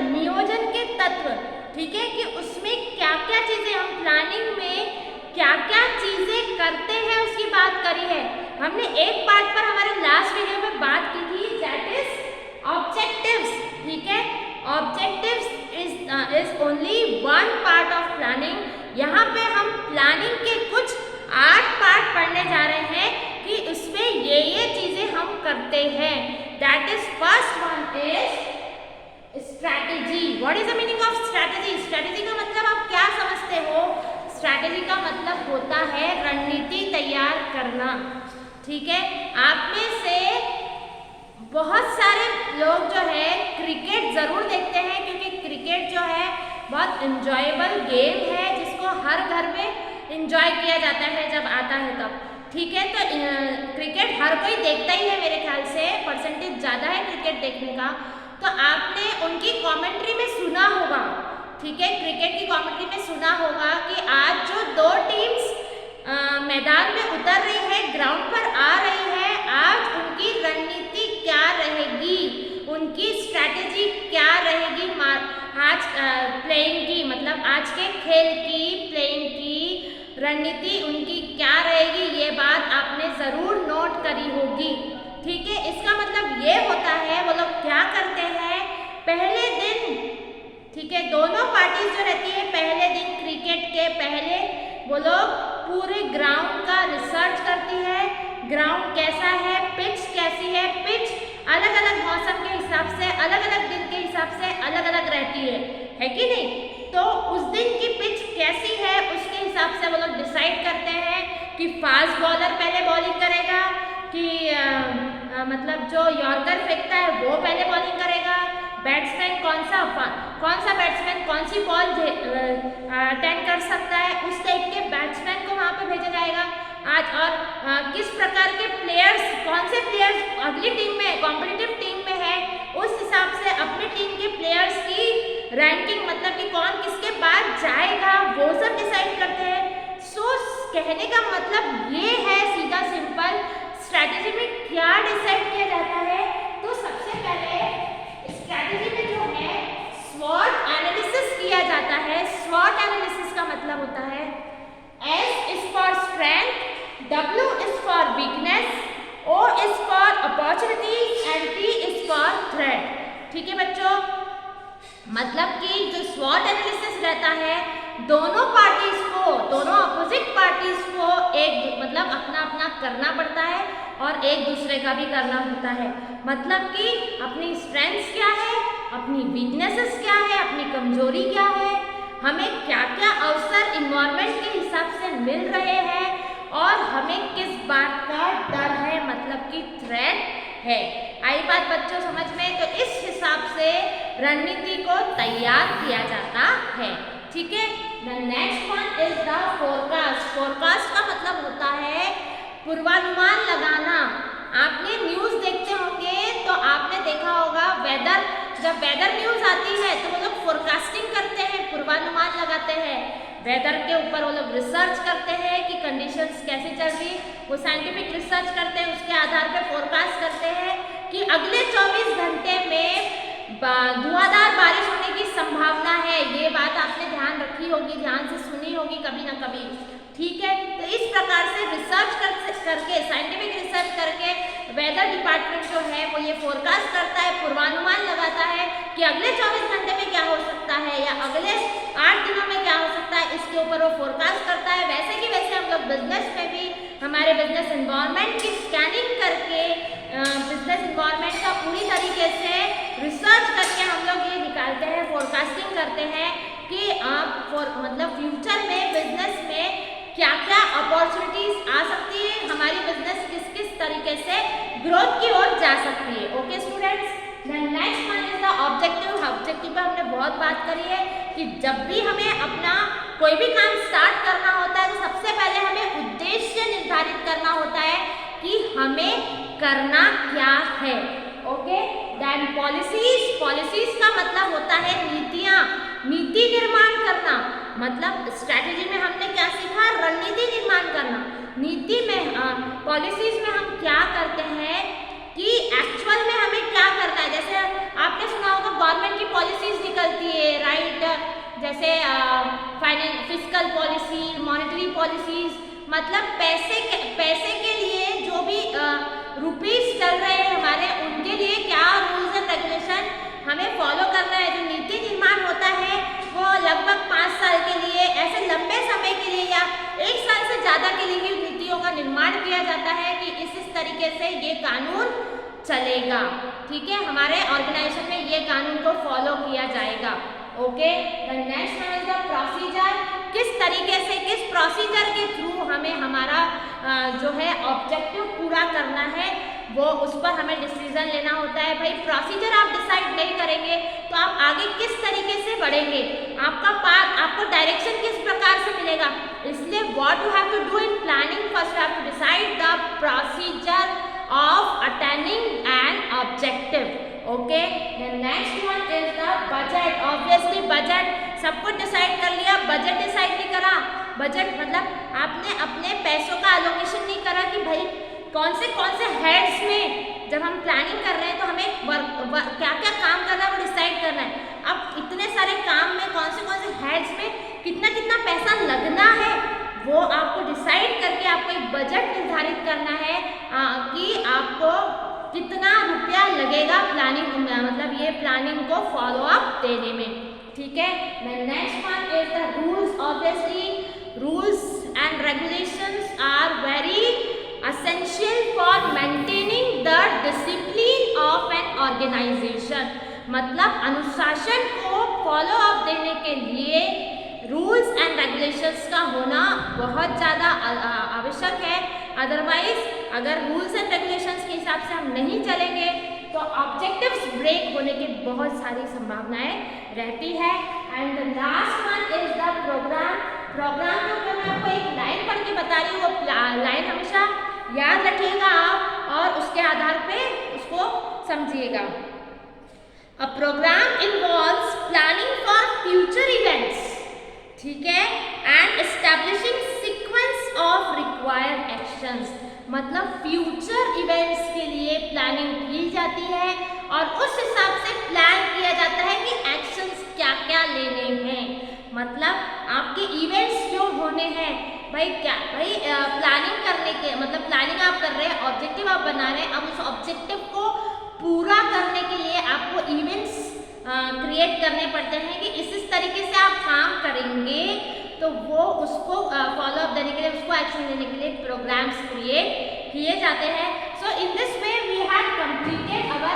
नियोजन के तत्व, ठीक है, कि उसमें क्या क्या चीजें हम प्लानिंग में क्या क्या चीजें करते हैं उसकी बात करी है। हमने एक पार्ट पर हमारे लास्ट वीडियो में बात की थी, दैट इज ऑब्जेक्टिव्स, ठीक है। Objectives is only one part of planning. यहाँ पे हम प्लानिंग के कुछ 8 पार्ट पढ़ने जा रहे हैं कि उसमें ये चीजें हम करते हैं। That is first one is strategy. What is the meaning of strategy? Strategy का मतलब आप क्या समझते हो? स्ट्रैटेजी का मतलब होता है रणनीति तैयार करना, ठीक है। आप में से बहुत सारे लोग जो है क्रिकेट जरूर देखते हैं, क्योंकि क्रिकेट जो है बहुत इंजॉयबल गेम है जिसको हर घर में इंजॉय किया जाता है जब आता है तब, ठीक है। तो क्रिकेट हर कोई देखता ही है, मेरे ख्याल से परसेंटेज ज़्यादा है क्रिकेट देखने का। तो आपने उनकी कमेंट्री में सुना होगा, ठीक है, क्रिकेट की कमेंट्री में सुना होगा कि आज जो 2 टीम्स मैदान में उतर रही है, ग्राउंड पर आ रही है, आज उनकी रणनीति क्या रहेगी, उनकी स्ट्रैटेजी क्या रहेगी आज प्लेइंग की, मतलब आज के खेल की प्लेइंग की रणनीति उनकी क्या रहेगी, ये बात आपने ज़रूर नोट करी होगी, ठीक है। इसका मतलब ये होता है वो लोग क्या करते हैं पहले दिन, ठीक है, दोनों पार्टीज जो रहती है पहले दिन क्रिकेट के पहले वो लोग पूरे ग्राउंड का रिसर्च करती है, ग्राउंड कैसा है, पिच कैसी है। पिच अलग अलग मौसम के हिसाब से, अलग अलग दिन के हिसाब से अलग अलग रहती है कि नहीं? तो उस दिन की पिच कैसी है उसके हिसाब से वो लोग डिसाइड करते हैं कि फास्ट बॉलर पहले बॉलिंग करेगा, कि मतलब जो यॉर्कर फेंकता है वो पहले बॉलिंग करेगा, बैट्समैन कौन सा बैट्समैन कौन सी बॉल अटेंड कर सकता है, उस टाइप के बैट्समैन को वहाँ पे भेजा जाएगा आज। और किस प्रकार के प्लेयर्स, कौन से प्लेयर्स अगली टीम में, कॉम्पिटिटिव टीम में है, उस हिसाब से अपनी टीम के प्लेयर्स की रैंकिंग, मतलब कि कौन किसके बाद जाएगा, वो सब डिसाइड करते हैं। सो कहने का मतलब ये है सीधा सिंपल, स्ट्रैटेजी में क्या डिसाइड किया जाता है। तो सबसे पहले स्ट्रैटेजी में जो है स्वॉट एनालिसिस किया जाता है। स्वॉट एनालिसिस का मतलब होता है S is for strength, W is for weakness, O is for opportunity and T is for threat, ठीक है बच्चों। मतलब कि जो स्वॉट एनालिसिस रहता है दोनों पार्टीज को, दोनों अपोजिट पार्टीज को एक मतलब अपना अपना करना पड़ता है और एक दूसरे का भी करना होता है। मतलब कि अपनी स्ट्रेंथ्स क्या है, अपनी वीकनेसेस क्या है, अपनी कमजोरी क्या है, हमें क्या क्या अवसर इन्वायरमेंट के हिसाब से मिल रहे हैं और हमें किस बात का डर है, मतलब कि थ्रेट है। आई बात बच्चों समझ में? तो इस हिसाब से रणनीति को तैयार किया जाता है, ठीक है। The next one is the forecast. Forecast का मतलब होता है पूर्वानुमान लगाना। आपने न्यूज़ देखते होंगे तो आपने देखा होगा वेदर, जब वेदर न्यूज़ आती है तो वो लोग फोरकास्टिंग करते हैं, पूर्वानुमान लगाते हैं, वेदर के ऊपर वो लोग रिसर्च करते हैं कि कंडीशंस कैसे चल रही, वो साइंटिफिक रिसर्च करते हैं, उसके आधार पर फोरकास्ट करते हैं कि अगले 24 घंटे में धुआंधार बारिश होने की संभावना है। ये बात आपने ध्यान रखी होगी, ध्यान से सुनी होगी कभी ना कभी, ठीक है। तो इस प्रकार से रिसर्च करके, साइंटिफिक रिसर्च करके वेदर डिपार्टमेंट जो है वो ये फोरकास्ट करता है, पूर्वानुमान लगाता है कि अगले 24 घंटे में क्या हो सकता है या अगले 8 दिनों में क्या हो सकता है, इसके ऊपर वो फोरकास्ट करता है। वैसे कि वैसे हम लोग बिजनेस में भी हमारे बिजनेस एनवायरनमेंट की स्कैनिंग करके, बिजनेस एनवायरनमेंट का पूरी तरीके से रिसर्च करके हम लोग ये निकालते हैं, फोरकास्टिंग करते हैं कि आप मतलब फ्यूचर में बिजनेस में क्या क्या अपॉर्चुनिटीज आ सकती है, हमारी बिजनेस किस किस तरीके से ग्रोथ की ओर जा सकती है। Okay students, next one is the objective. Objective पर हमने बहुत बात करी है कि जब भी हमें अपना कोई भी काम स्टार्ट करना होता है तो सबसे पहले हमें उद्देश्य निर्धारित करना होता है कि हमें करना क्या है। Okay, then policies. पॉलिसीज का मतलब होता है नीतियाँ, नीति निर्माण करना। मतलब स्ट्रैटेजी में हमने क्या सीखा, रणनीति निर्माण करना। नीति में पॉलिसीज में हम क्या करते हैं कि एक्चुअल में हमें क्या करना है। जैसे आपने सुना होगा गवर्नमेंट की पॉलिसीज निकलती है, राइट, जैसे फिस्कल पॉलिसी, मॉनेटरी पॉलिसीज, मतलब पैसे के लिए जो भी रुपीस चल रहे हैं हमारे, उनके लिए क्या रूल्स एंड रेगुलेशन हमें फॉलो करना है। जो नीति निर्माण होता है वो लगभग 5 साल के लिए, ऐसे लंबे समय के लिए या 1 साल से ज़्यादा के लिए ही नीतियों का निर्माण किया जाता है कि इस तरीके से ये कानून चलेगा, ठीक है, हमारे ऑर्गेनाइजेशन में ये कानून को फॉलो किया जाएगा। Okay, the next one is the procedure. किस तरीके से, किस प्रोसीजर के थ्रू हमें हमारा जो है ऑब्जेक्टिव पूरा करना है, वो उस पर हमें डिसीजन लेना होता है। भाई प्रोसीजर आप डिसाइड नहीं करेंगे तो आप आगे किस तरीके से बढ़ेंगे, आपको डायरेक्शन किस प्रकार से मिलेगा। इसलिए what you have to do in planning, first you have to decide the procedure of attaining an objective. Okay, the next one is the budget. Obviously budget सब कुछ डिसाइड कर लिया, बजट डिसाइड नहीं करा। बजट मतलब आपने अपने पैसों का एलोकेशन नहीं करा कि भाई कौन से हेड्स में, जब हम प्लानिंग कर रहे हैं तो हमें क्या क्या काम करना है वो डिसाइड करना है। अब इतने सारे काम में कौन से हेड्स में कितना कितना पैसा लगना है, वो आपको डिसाइड करके आपको एक बजट निर्धारित करना है कि आपको कितना रुपया लगेगा प्लानिंग, मतलब ये प्लानिंग को फॉलो अप देने में, ठीक है। Next one is the rules. Obviously rules and regulations are very essential for maintaining the discipline of an organization। मतलब अनुशासन को फॉलो अप देने के लिए रूल्स एंड रेगुलेशंस का होना बहुत ज़्यादा आवश्यक है। अदरवाइज अगर रूल्स एंड रेगुलेशंस के हिसाब से हम नहीं चलेंगे तो ऑब्जेक्टिव्स ब्रेक होने की बहुत सारी संभावनाएं रहती है। And the last one is the programme. Programme के ऊपर मैं आपको एक लाइन पढ़ के बता रही हूँ, वो लाइन हमेशा याद रखिएगा आप और उसके आधार पे उसको समझिएगा। A programme involves planning for future events, ठीक है, and establishing sequence of required actions. मतलब फ्यूचर इवेंट्स के लिए प्लानिंग की जाती है और उस हिसाब से प्लान किया जाता है कि एक्शंस क्या क्या लेने हैं। मतलब आपके इवेंट्स जो होने हैं, भाई प्लानिंग करने के मतलब प्लानिंग आप कर रहे हैं, ऑब्जेक्टिव आप बना रहे हैं, अब उस ऑब्जेक्टिव को पूरा करने के लिए आपको इवेंट्स क्रिएट करने पड़ते हैं कि इस तरीके से आप काम करेंगे तो वो उसको फॉलो अप देने के लिए, उसको एक्शन लेने के लिए प्रोग्राम्स क्रिएट किए जाते हैं। So in this way we have completed our